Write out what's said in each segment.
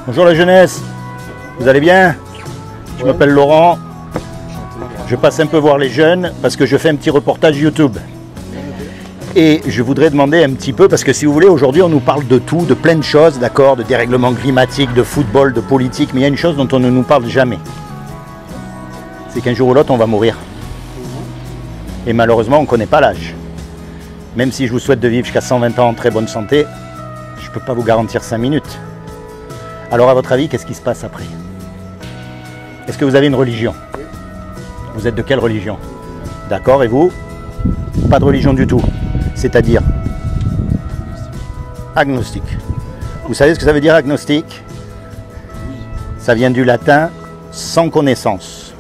Bonjour la jeunesse, vous allez bien? Je m'appelle Laurent, je passe un peu voir les jeunes parce que je fais un petit reportage YouTube. Et je voudrais demander un petit peu, parce que si vous voulez, aujourd'hui on nous parle de tout, de plein de choses, d'accord, de dérèglement climatique, de football, de politique, mais il y a une chose dont on ne nous parle jamais. C'est qu'un jour ou l'autre on va mourir. Et malheureusement on ne connaît pas l'âge. Même si je vous souhaite de vivre jusqu'à 120 ans en très bonne santé, je ne peux pas vous garantir 5 minutes. Alors à votre avis, qu'est-ce qui se passe après? Est-ce que vous avez une religion? Vous êtes de quelle religion? D'accord, et vous? Pas de religion du tout. C'est-à-dire agnostique. Vous savez ce que ça veut dire agnostique? Ça vient du latin sans connaissance.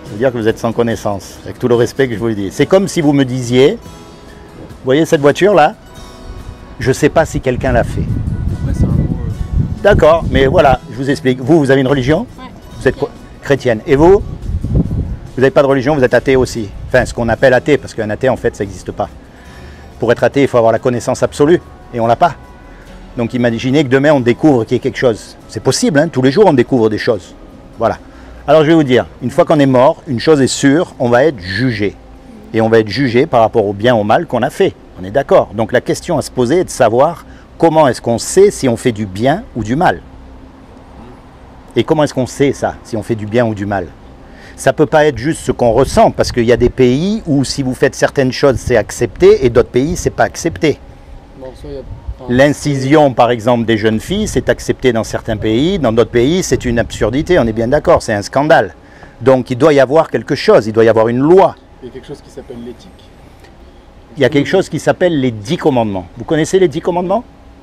Ça veut dire que vous êtes sans connaissance, avec tout le respect que je vous le dis. C'est comme si vous me disiez, vous voyez cette voiture là? Je ne sais pas si quelqu'un l'a fait. D'accord, mais voilà, je vous explique. Vous, vous avez une religion? Ouais. Vous êtes quoi? Chrétienne. Et vous? Vous n'avez pas de religion, vous êtes athée aussi. Enfin, ce qu'on appelle athée, parce qu'un athée, en fait, ça n'existe pas. Pour être athée, il faut avoir la connaissance absolue, et on ne l'a pas. Donc imaginez que demain, on découvre qu'il y a quelque chose. C'est possible, hein, tous les jours, on découvre des choses. Voilà. Alors je vais vous dire, une fois qu'on est mort, une chose est sûre, on va être jugé. Et on va être jugé par rapport au bien ou au mal qu'on a fait. On est d'accord. Donc la question à se poser est de savoir comment est-ce qu'on sait si on fait du bien ou du mal. Et comment est-ce qu'on sait ça, si on fait du bien ou du mal? Ça ne peut pas être juste ce qu'on ressent, parce qu'il y a des pays où si vous faites certaines choses, c'est accepté, et d'autres pays, c'est pas accepté. L'incision, par exemple, des jeunes filles, c'est accepté dans certains pays, dans d'autres pays, c'est une absurdité, on est bien d'accord, c'est un scandale. Donc il doit y avoir quelque chose, il doit y avoir une loi. Il y a quelque chose qui s'appelle l'éthique. Il y a quelque chose qui s'appelle les 10 commandements. Vous connaissez les 10 commandements?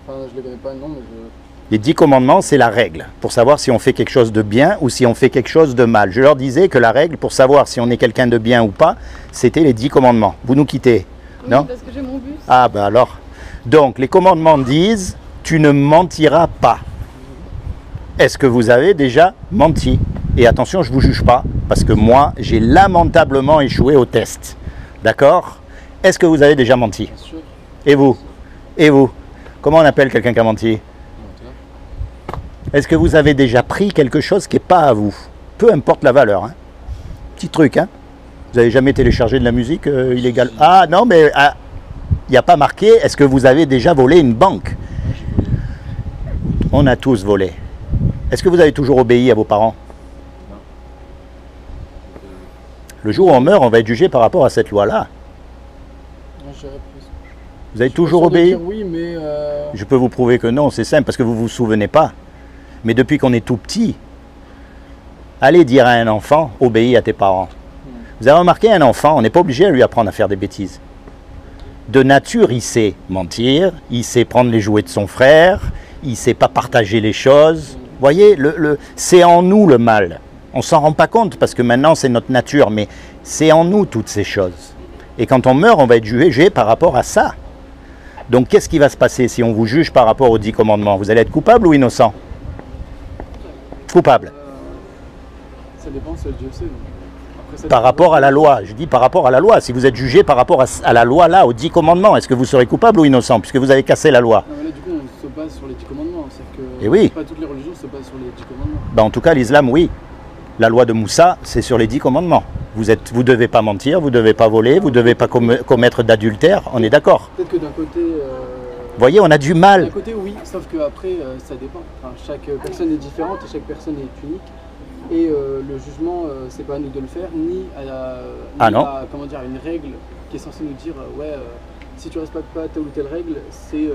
Enfin, je ne les connais pas, non, mais je... Les 10 commandements, c'est la règle, pour savoir si on fait quelque chose de bien ou si on fait quelque chose de mal. Je leur disais que la règle, pour savoir si on est quelqu'un de bien ou pas, c'était les 10 commandements. Vous nous quittez, Oui, non? parce que j'ai mon bus. Ah ben alors. Donc, les commandements disent, tu ne mentiras pas. Est-ce que vous avez déjà menti? Et attention, je ne vous juge pas, parce que moi, j'ai lamentablement échoué au test. D'accord? Est-ce que vous avez déjà menti? Bien sûr. Et vous? Et vous? Comment on appelle quelqu'un qui a menti? Est-ce que vous avez déjà pris quelque chose qui n'est pas à vous? Peu importe la valeur. Hein. Petit truc. Hein. Vous n'avez jamais téléchargé de la musique illégale? Ah non, mais il n'y a pas marqué. Est-ce que vous avez déjà volé une banque? On a tous volé. Est-ce que vous avez toujours obéi à vos parents? Non. Le jour où on meurt, on va être jugé par rapport à cette loi-là. Non, je dirais plus. Vous avez Je suis toujours pas sûr de obéi? dire oui, mais... Je peux vous prouver que non, c'est simple, parce que vous ne vous souvenez pas. Mais depuis qu'on est tout petit, allez dire à un enfant, obéis à tes parents. Vous avez remarqué, un enfant, on n'est pas obligé à lui apprendre à faire des bêtises. De nature, il sait mentir, il sait prendre les jouets de son frère, il ne sait pas partager les choses. Vous voyez, c'est en nous le mal. On ne s'en rend pas compte, parce que maintenant c'est notre nature, mais c'est en nous toutes ces choses. Et quand on meurt, on va être jugé par rapport à ça. Donc qu'est-ce qui va se passer si on vous juge par rapport aux 10 commandements? Vous allez être coupable ou innocent? Coupable. Ça dépend, c'est Dieu sait. Après, ça Par dépend. rapport à la loi. Je dis par rapport à la loi. Si vous êtes jugé par rapport à la loi là, aux 10 commandements, est-ce que vous serez coupable ou innocent puisque vous avez cassé la loi? Non, mais là, du coup, on se base sur les 10 commandements. C'est-à-dire que Eh oui. pas toutes les religions se basent sur les 10 commandements. Ben, en tout cas, l'islam, oui. La loi de Moussa, c'est sur les 10 commandements. Vous ne devez pas mentir, vous ne devez pas voler, vous ne devez pas commettre d'adultère. On est d'accord? Peut-être que d'un côté... Vous voyez, on a du mal. D'un côté, oui, sauf qu'après, ça dépend. Enfin, chaque personne est différente et chaque personne est unique. Et le jugement, c'est pas à nous de le faire, ni à, comment dire, une règle qui est censée nous dire si tu respectes pas telle ou telle règle, c'est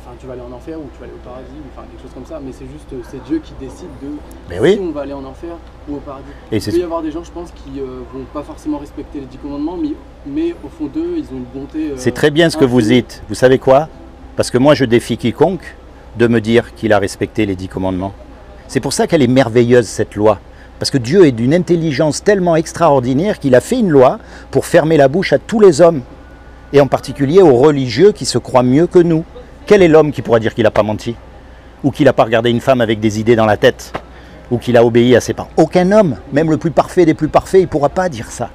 enfin tu vas aller en enfer ou tu vas aller au paradis, enfin quelque chose comme ça. Mais c'est juste c'est Dieu qui décide de si on va aller en enfer ou au paradis. Et il peut y avoir des gens, je pense, qui vont pas forcément respecter les 10 commandements, mais au fond d'eux, ils ont une bonté. C'est très bien ce que vous dites. Vous savez quoi? Parce que moi, je défie quiconque de me dire qu'il a respecté les 10 commandements. C'est pour ça qu'elle est merveilleuse, cette loi. Parce que Dieu est d'une intelligence tellement extraordinaire qu'il a fait une loi pour fermer la bouche à tous les hommes. Et en particulier aux religieux qui se croient mieux que nous. Quel est l'homme qui pourra dire qu'il n'a pas menti? Ou qu'il n'a pas regardé une femme avec des idées dans la tête? Ou qu'il a obéi à ses parents? Aucun homme, même le plus parfait des plus parfaits, il ne pourra pas dire ça.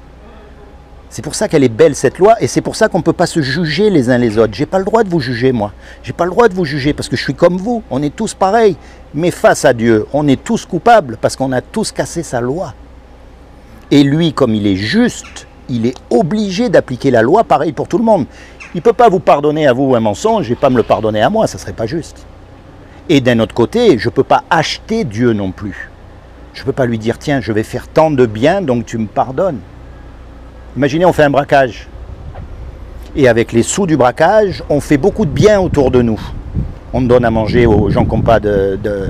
C'est pour ça qu'elle est belle cette loi et c'est pour ça qu'on ne peut pas se juger les uns les autres. J'ai pas le droit de vous juger moi. J'ai pas le droit de vous juger parce que je suis comme vous. On est tous pareils. Mais face à Dieu, on est tous coupables parce qu'on a tous cassé sa loi. Et lui, comme il est juste, il est obligé d'appliquer la loi pareil pour tout le monde. Il ne peut pas vous pardonner à vous un mensonge et pas me le pardonner à moi, ça ne serait pas juste. Et d'un autre côté, je ne peux pas acheter Dieu non plus. Je ne peux pas lui dire, tiens, je vais faire tant de bien, donc tu me pardonnes. Imaginez, on fait un braquage. Et avec les sous du braquage, on fait beaucoup de bien autour de nous. On donne à manger aux gens qui n'ont pas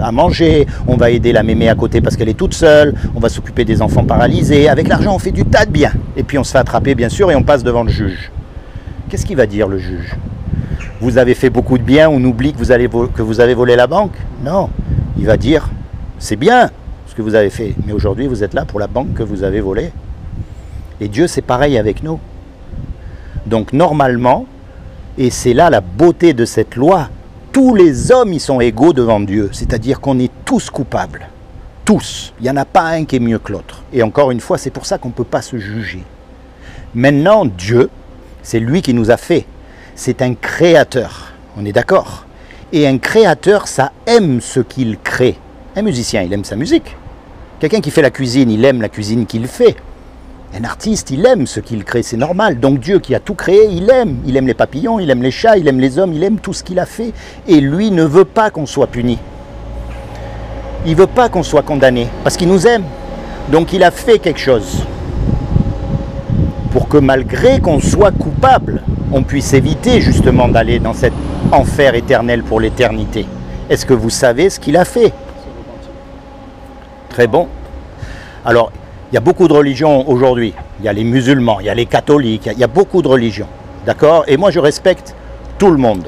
à manger, on va aider la mémé à côté parce qu'elle est toute seule, on va s'occuper des enfants paralysés. Avec l'argent, on fait du tas de bien. Et puis on se fait attraper, bien sûr, et on passe devant le juge. Qu'est-ce qu'il va dire, le juge? Vous avez fait beaucoup de bien, on oublie que vous avez volé la banque? Non, il va dire, c'est bien ce que vous avez fait, mais aujourd'hui, vous êtes là pour la banque que vous avez volée. Et Dieu, c'est pareil avec nous. Donc normalement, et c'est là la beauté de cette loi, tous les hommes, ils sont égaux devant Dieu. C'est-à-dire qu'on est tous coupables. Tous. Il n'y en a pas un qui est mieux que l'autre. Et encore une fois, c'est pour ça qu'on ne peut pas se juger. Maintenant, Dieu, c'est lui qui nous a fait. C'est un créateur. On est d'accord? Et un créateur, ça aime ce qu'il crée. Un musicien, il aime sa musique. Quelqu'un qui fait la cuisine, il aime la cuisine qu'il fait. Un artiste, il aime ce qu'il crée, c'est normal. Donc Dieu qui a tout créé, il aime. Il aime les papillons, il aime les chats, il aime les hommes, il aime tout ce qu'il a fait. Et lui ne veut pas qu'on soit puni. Il ne veut pas qu'on soit condamné, parce qu'il nous aime. Donc il a fait quelque chose. Pour que malgré qu'on soit coupable, on puisse éviter justement d'aller dans cet enfer éternel pour l'éternité. Est-ce que vous savez ce qu'il a fait? Très bon. Alors, il y a beaucoup de religions aujourd'hui. Il y a les musulmans, il y a les catholiques, il y a beaucoup de religions. D'accord? Et moi, je respecte tout le monde.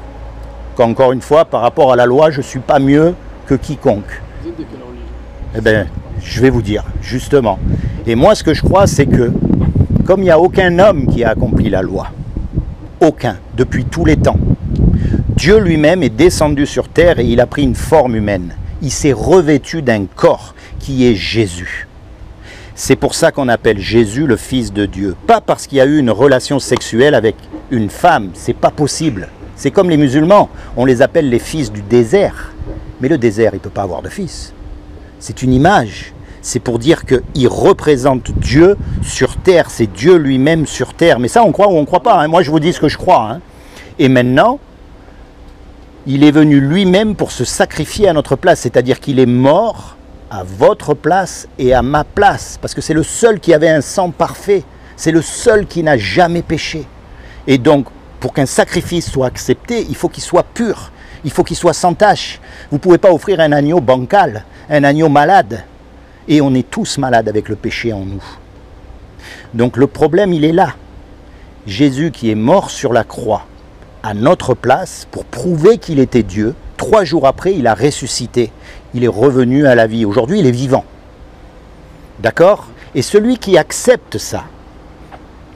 Encore une fois, par rapport à la loi, je ne suis pas mieux que quiconque. Vous êtes de quelle religion? Eh bien, je vais vous dire, justement. Et moi, ce que je crois, c'est que, comme il n'y a aucun homme qui a accompli la loi, aucun, depuis tous les temps, Dieu lui-même est descendu sur terre et il a pris une forme humaine. Il s'est revêtu d'un corps qui est Jésus. C'est pour ça qu'on appelle Jésus le Fils de Dieu. Pas parce qu'il y a eu une relation sexuelle avec une femme, c'est pas possible. C'est comme les musulmans, on les appelle les fils du désert. Mais le désert, il ne peut pas avoir de fils. C'est une image. C'est pour dire qu'il représente Dieu sur terre. C'est Dieu lui-même sur terre. Mais ça, on croit ou on ne croit pas. Hein. Moi, je vous dis ce que je crois. Hein. Et maintenant, il est venu lui-même pour se sacrifier à notre place. C'est-à-dire qu'il est mort à votre place et à ma place, parce que c'est le seul qui avait un sang parfait, c'est le seul qui n'a jamais péché. Et donc, pour qu'un sacrifice soit accepté, il faut qu'il soit pur, il faut qu'il soit sans tache. Vous ne pouvez pas offrir un agneau bancal, un agneau malade, et on est tous malades avec le péché en nous. Donc le problème, il est là. Jésus qui est mort sur la croix, à notre place, pour prouver qu'il était Dieu, 3 jours après, il a ressuscité. Il est revenu à la vie. Aujourd'hui, il est vivant. D'accord? Et celui qui accepte ça,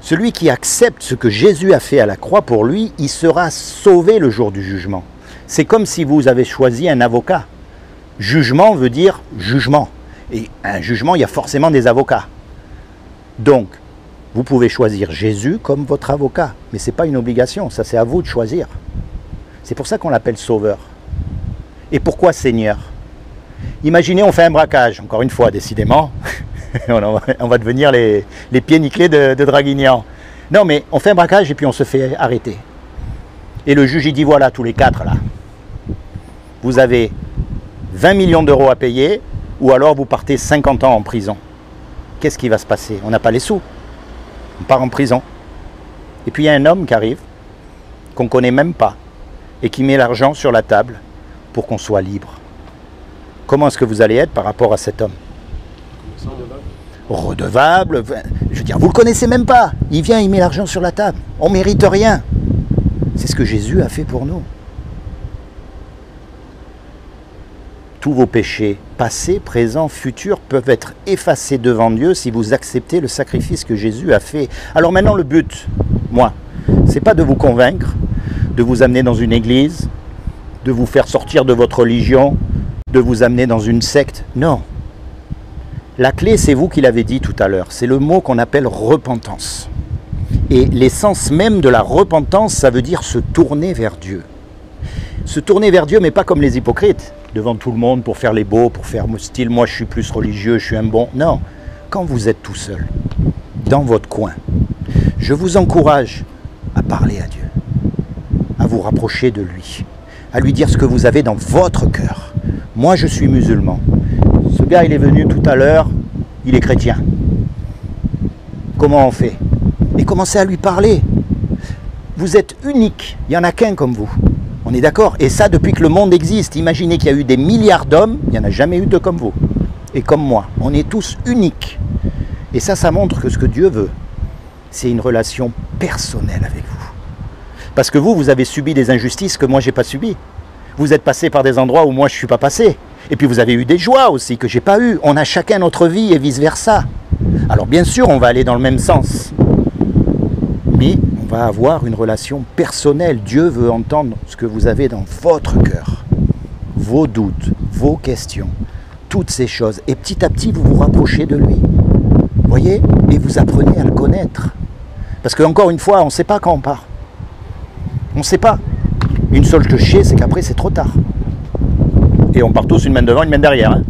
celui qui accepte ce que Jésus a fait à la croix pour lui, il sera sauvé le jour du jugement. C'est comme si vous avez choisi un avocat. Jugement veut dire jugement. Et un jugement, il y a forcément des avocats. Donc, vous pouvez choisir Jésus comme votre avocat. Mais ce n'est pas une obligation, ça c'est à vous de choisir. C'est pour ça qu'on l'appelle Sauveur. Et pourquoi Seigneur? Imaginez, on fait un braquage, encore une fois, décidément. on va devenir les pieds nickelés de Draguignan. Non, mais on fait un braquage et puis on se fait arrêter. Et le juge, il dit, voilà, tous les 4, là. Vous avez 20 millions d'euros à payer, ou alors vous partez 50 ans en prison. Qu'est-ce qui va se passer? On n'a pas les sous. On part en prison. Et puis il y a un homme qui arrive, qu'on ne connaît même pas, et qui met l'argent sur la table pour qu'on soit libre. Comment est-ce que vous allez être par rapport à cet homme? Redevable. Je veux dire, vous ne le connaissez même pas. Il vient, il met l'argent sur la table. On ne mérite rien. C'est ce que Jésus a fait pour nous. Tous vos péchés, passés, présents, futurs, peuvent être effacés devant Dieu si vous acceptez le sacrifice que Jésus a fait. Alors maintenant, le but, moi, c'est pas de vous convaincre, de vous amener dans une église, de vous faire sortir de votre religion, de vous amener dans une secte. Non. La clé, c'est vous qui l'avez dit tout à l'heure. C'est le mot qu'on appelle repentance. Et l'essence même de la repentance, ça veut dire se tourner vers Dieu. Se tourner vers Dieu, mais pas comme les hypocrites, devant tout le monde pour faire les beaux, pour faire style, moi je suis plus religieux, je suis un bon. Non, quand vous êtes tout seul, dans votre coin, je vous encourage à parler à Dieu, à vous rapprocher de lui, à lui dire ce que vous avez dans votre cœur. Moi je suis musulman. Ce gars il est venu tout à l'heure, il est chrétien. Comment on fait? Et commencez à lui parler. Vous êtes unique, il n'y en a qu'un comme vous. On est d'accord? Et ça depuis que le monde existe. Imaginez qu'il y a eu des milliards d'hommes, il n'y en a jamais eu deux comme vous. Et comme moi. On est tous uniques. Et ça montre que ce que Dieu veut, c'est une relation personnelle avec vous. Parce que vous avez subi des injustices que moi je n'ai pas subies. Vous êtes passé par des endroits où moi je ne suis pas passé. Et puis vous avez eu des joies aussi que je n'ai pas eues. On a chacun notre vie et vice-versa. Alors bien sûr, on va aller dans le même sens. Mais on va avoir une relation personnelle. Dieu veut entendre ce que vous avez dans votre cœur. Vos doutes, vos questions, toutes ces choses. Et petit à petit, vous vous rapprochez de lui. Vous voyez? Et vous apprenez à le connaître. Parce qu'encore une fois, on ne sait pas quand on part. On ne sait pas. Une seule chose que je sais, c'est qu'après, c'est trop tard. Et on part tous une main devant, une main derrière. Hein.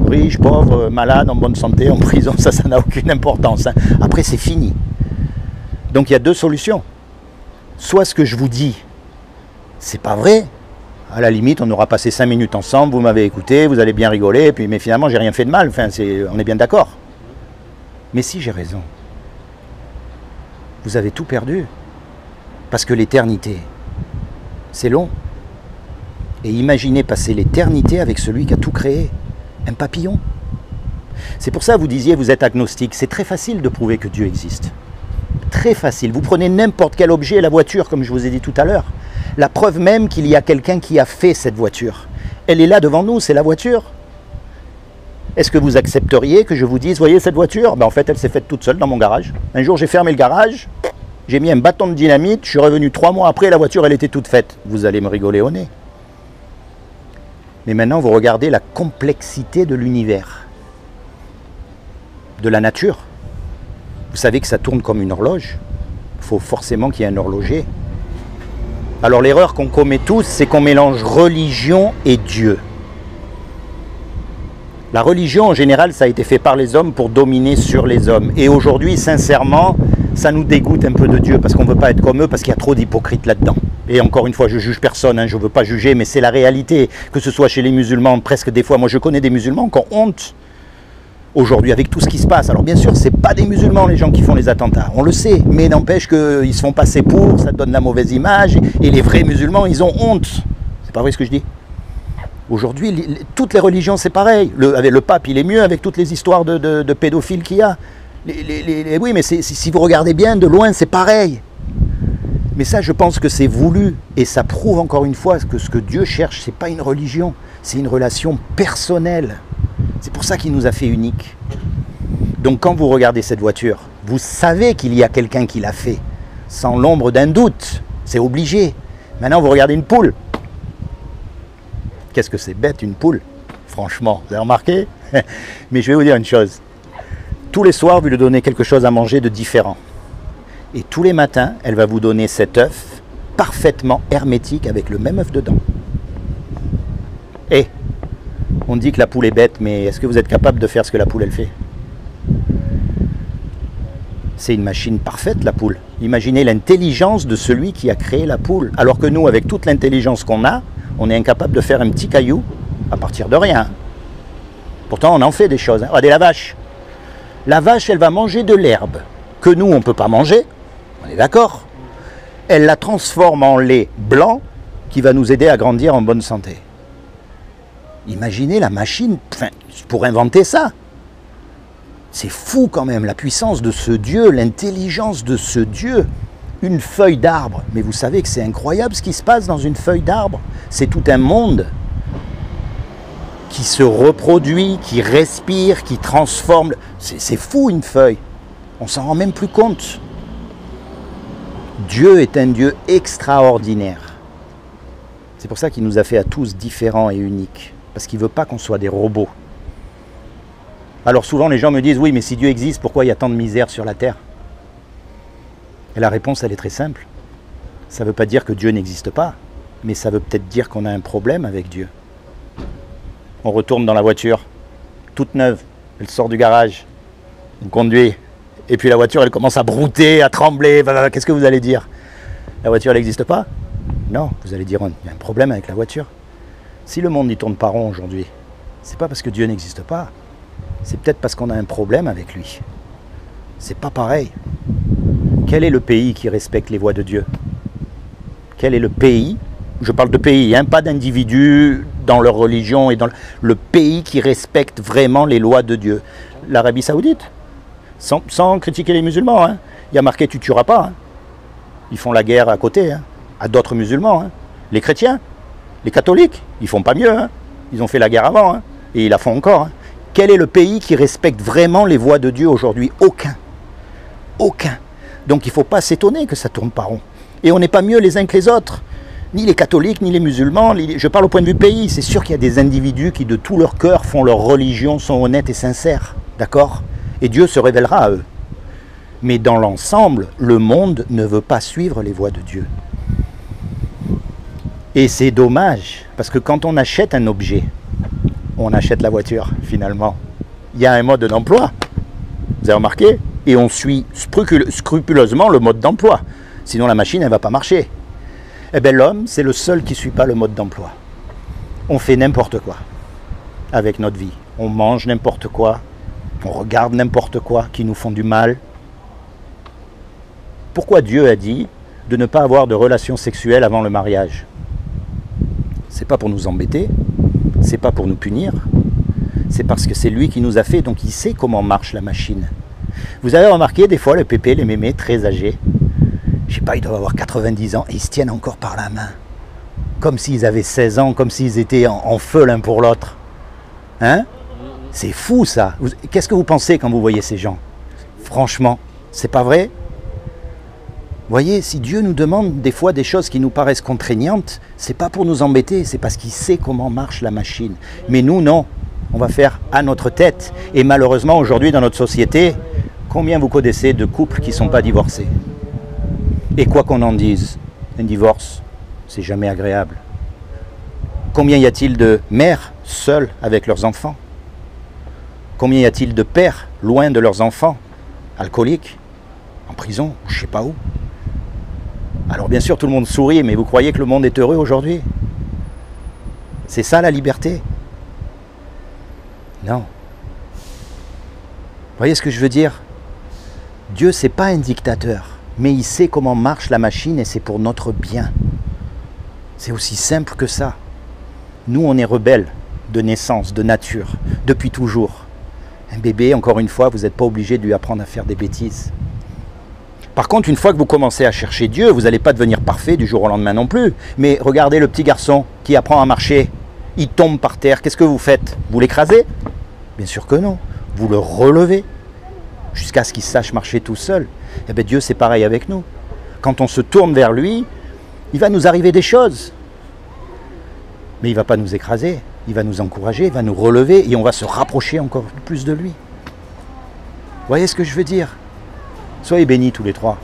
Riche, pauvre, malade, en bonne santé, en prison, ça n'a aucune importance. Hein. Après, c'est fini. Donc il y a deux solutions. Soit ce que je vous dis, c'est pas vrai. À la limite, on aura passé 5 minutes ensemble, vous m'avez écouté, vous allez bien rigoler, puis, mais finalement, j'ai rien fait de mal. Enfin, on est bien d'accord. Mais si j'ai raison, vous avez tout perdu. Parce que l'éternité, c'est long. Et imaginez passer l'éternité avec celui qui a tout créé, un papillon. C'est pour ça que vous disiez, vous êtes agnostique. C'est très facile de prouver que Dieu existe. Très facile. Vous prenez n'importe quel objet, la voiture, comme je vous ai dit tout à l'heure. La preuve même qu'il y a quelqu'un qui a fait cette voiture. Elle est là devant nous, c'est la voiture. Est-ce que vous accepteriez que je vous dise, voyez cette voiture? En fait, elle s'est faite toute seule dans mon garage. Un jour, j'ai fermé le garage, j'ai mis un bâton de dynamite, je suis revenu 3 mois après, la voiture, elle était toute faite. Vous allez me rigoler au nez. Mais maintenant, vous regardez la complexité de l'univers, de la nature. Vous savez que ça tourne comme une horloge. Il faut forcément qu'il y ait un horloger. Alors l'erreur qu'on commet tous, c'est qu'on mélange religion et Dieu. La religion, en général, ça a été fait par les hommes pour dominer sur les hommes. Et aujourd'hui, sincèrement, ça nous dégoûte un peu de Dieu, parce qu'on ne veut pas être comme eux, parce qu'il y a trop d'hypocrites là-dedans. Et encore une fois, je juge personne, hein, je ne veux pas juger, mais c'est la réalité. Que ce soit chez les musulmans, presque des fois, moi je connais des musulmans qui ont honte aujourd'hui avec tout ce qui se passe. Alors bien sûr, ce n'est pas des musulmans les gens qui font les attentats, on le sait, mais n'empêche qu'ils se font passer pour, ça donne la mauvaise image, et les vrais musulmans, ils ont honte. C'est pas vrai ce que je dis? Aujourd'hui, toutes les religions, c'est pareil. Le pape, il est mieux avec toutes les histoires de pédophiles qu'il y a. Oui, mais si vous regardez bien, de loin, c'est pareil. Mais ça, je pense que c'est voulu, et ça prouve encore une fois que ce que Dieu cherche, ce n'est pas une religion, c'est une relation personnelle. C'est pour ça qu'il nous a fait uniques. Donc quand vous regardez cette voiture, vous savez qu'il y a quelqu'un qui l'a fait, sans l'ombre d'un doute, c'est obligé. Maintenant, vous regardez une poule. Qu'est-ce que c'est bête, une poule? Franchement, vous avez remarqué? Mais je vais vous dire une chose. Tous les soirs, vous lui donnez quelque chose à manger de différent. Et tous les matins, elle va vous donner cet œuf parfaitement hermétique avec le même œuf dedans. Et on dit que la poule est bête, mais est-ce que vous êtes capable de faire ce que la poule, elle fait? C'est une machine parfaite, la poule. Imaginez l'intelligence de celui qui a créé la poule. Alors que nous, avec toute l'intelligence qu'on a, on est incapable de faire un petit caillou à partir de rien. Pourtant, on en fait des choses. Hein. Regardez la vache. La vache, elle va manger de l'herbe que nous, on ne peut pas manger. On est d'accord? Elle la transforme en lait blanc qui va nous aider à grandir en bonne santé. Imaginez la machine pour inventer ça. C'est fou quand même, la puissance de ce Dieu, l'intelligence de ce Dieu. Une feuille d'arbre. Mais vous savez que c'est incroyable ce qui se passe dans une feuille d'arbre. C'est tout un monde qui se reproduit, qui respire, qui transforme. C'est fou une feuille. On s'en rend même plus compte. Dieu est un Dieu extraordinaire. C'est pour ça qu'il nous a fait à tous différents et uniques. Parce qu'il ne veut pas qu'on soit des robots. Alors souvent les gens me disent, oui, mais si Dieu existe, pourquoi il y a tant de misère sur la terre? Et la réponse, elle est très simple. Ça ne veut pas dire que Dieu n'existe pas, mais ça veut peut-être dire qu'on a un problème avec Dieu. On retourne dans la voiture, toute neuve, elle sort du garage, on conduit, et puis la voiture, elle commence à brouter, à trembler, qu'est-ce que vous allez dire? La voiture, elle n'existe pas? Non, vous allez dire, il y a un problème avec la voiture. Si le monde n'y tourne pas rond aujourd'hui, c'est pas parce que Dieu n'existe pas, c'est peut-être parce qu'on a un problème avec lui. C'est pas pareil. Quel est le pays qui respecte les voies de Dieu? Quel est le pays? Je parle de pays, pas d'individus dans leur religion, et dans le pays qui respecte vraiment les lois de Dieu. L'Arabie Saoudite, sans critiquer les musulmans. Il y a marqué tu tueras pas. Ils font la guerre à côté, à d'autres musulmans. Les chrétiens, les catholiques, ils font pas mieux. Ils ont fait la guerre avant, et ils la font encore. Quel est le pays qui respecte vraiment les voies de Dieu aujourd'hui? Aucun. Aucun. Donc il ne faut pas s'étonner que ça tourne pas rond. Et on n'est pas mieux les uns que les autres. Ni les catholiques, ni les musulmans. Je parle au point de vue pays. C'est sûr qu'il y a des individus qui de tout leur cœur font leur religion, sont honnêtes et sincères. D'accord? Et Dieu se révélera à eux. Mais dans l'ensemble, le monde ne veut pas suivre les voies de Dieu. Et c'est dommage, parce que quand on achète un objet, on achète la voiture, finalement. Il y a un mode d'emploi. Vous avez remarqué? Et on suit scrupuleusement le mode d'emploi. Sinon la machine, elle ne va pas marcher. Eh bien l'homme, c'est le seul qui ne suit pas le mode d'emploi. On fait n'importe quoi avec notre vie. On mange n'importe quoi. On regarde n'importe quoi qui nous font du mal. Pourquoi Dieu a dit de ne pas avoir de relations sexuelles avant le mariage? C'est pas pour nous embêter, c'est pas pour nous punir, c'est parce que c'est lui qui nous a fait, donc il sait comment marche la machine. Vous avez remarqué des fois les pépés, les mémés très âgés, je sais pas, ils doivent avoir 90 ans et ils se tiennent encore par la main, comme s'ils avaient 16 ans, comme s'ils étaient en feu l'un pour l'autre. Hein? C'est fou ça. Qu'est-ce que vous pensez quand vous voyez ces gens? Franchement, c'est pas vrai? Vous voyez, si Dieu nous demande des fois des choses qui nous paraissent contraignantes, c'est pas pour nous embêter, c'est parce qu'il sait comment marche la machine. Mais nous, non. On va faire à notre tête. Et malheureusement, aujourd'hui, dans notre société, combien vous connaissez de couples qui ne sont pas divorcés? Et quoi qu'on en dise, un divorce, c'est jamais agréable. Combien y a-t-il de mères seules avec leurs enfants? Combien y a-t-il de pères loin de leurs enfants, alcooliques, en prison, je ne sais pas où? Alors bien sûr, tout le monde sourit, mais vous croyez que le monde est heureux aujourd'hui? C'est ça la liberté? Non. Vous voyez ce que je veux dire? Dieu, c'est pas un dictateur, mais il sait comment marche la machine et c'est pour notre bien. C'est aussi simple que ça. Nous, on est rebelles de naissance, de nature, depuis toujours. Un bébé, encore une fois, vous n'êtes pas obligé de lui apprendre à faire des bêtises. Par contre, une fois que vous commencez à chercher Dieu, vous n'allez pas devenir parfait du jour au lendemain non plus. Mais regardez le petit garçon qui apprend à marcher, il tombe par terre, qu'est-ce que vous faites? Vous l'écrasez? Bien sûr que non. Vous le relevez jusqu'à ce qu'il sache marcher tout seul. Eh bien Dieu, c'est pareil avec nous. Quand on se tourne vers lui, il va nous arriver des choses. Mais il ne va pas nous écraser, il va nous encourager, il va nous relever et on va se rapprocher encore plus de lui. Vous voyez ce que je veux dire? Soyez bénis tous les trois.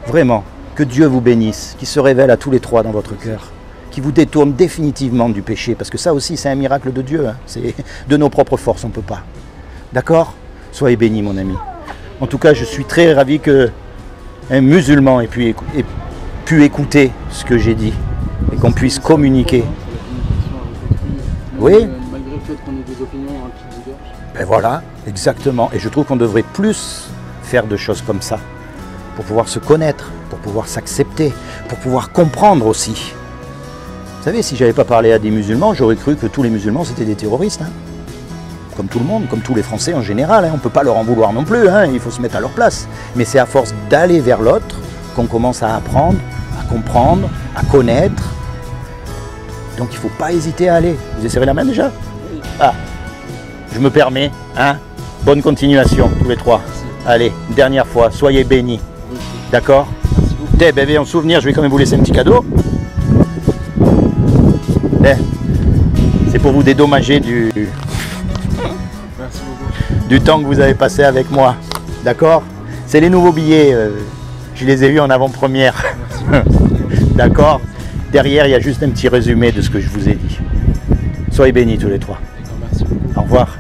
Vraiment, que Dieu vous bénisse, qu'il se révèle à tous les trois dans votre cœur, qu'il vous détourne définitivement du péché, parce que ça aussi c'est un miracle de Dieu, c'est de nos propres forces, on ne peut pas. D'accord? Soyez bénis mon ami. En tout cas, je suis très ravi qu'un musulman ait pu écouter ce que j'ai dit et qu'on puisse communiquer. Oui. Malgré le fait qu'on ait des opinions qui divergent. Ben voilà, exactement. Et je trouve qu'on devrait plus faire de choses comme ça, pour pouvoir se connaître, pour pouvoir s'accepter, pour pouvoir comprendre aussi. Vous savez, si je n'avais pas parlé à des musulmans, j'aurais cru que tous les musulmans c'était des terroristes. Comme tout le monde, comme tous les Français en général. On ne peut pas leur en vouloir non plus, il faut se mettre à leur place. Mais c'est à force d'aller vers l'autre qu'on commence à apprendre, à comprendre, à connaître. Donc il ne faut pas hésiter à aller. Vous essayerez la main déjà? Ah, je me permets, bonne continuation tous les trois. Allez, une dernière fois, soyez bénis. D'accord? Bébé, en souvenir, je vais quand même vous laisser un petit cadeau. C'est pour vous dédommager du temps que vous avez passé avec moi. D'accord? C'est les nouveaux billets Je les ai eus en avant-première. D'accord? Derrière, il y a juste un petit résumé de ce que je vous ai dit. Soyez bénis tous les trois. Merci beaucoup. Au revoir.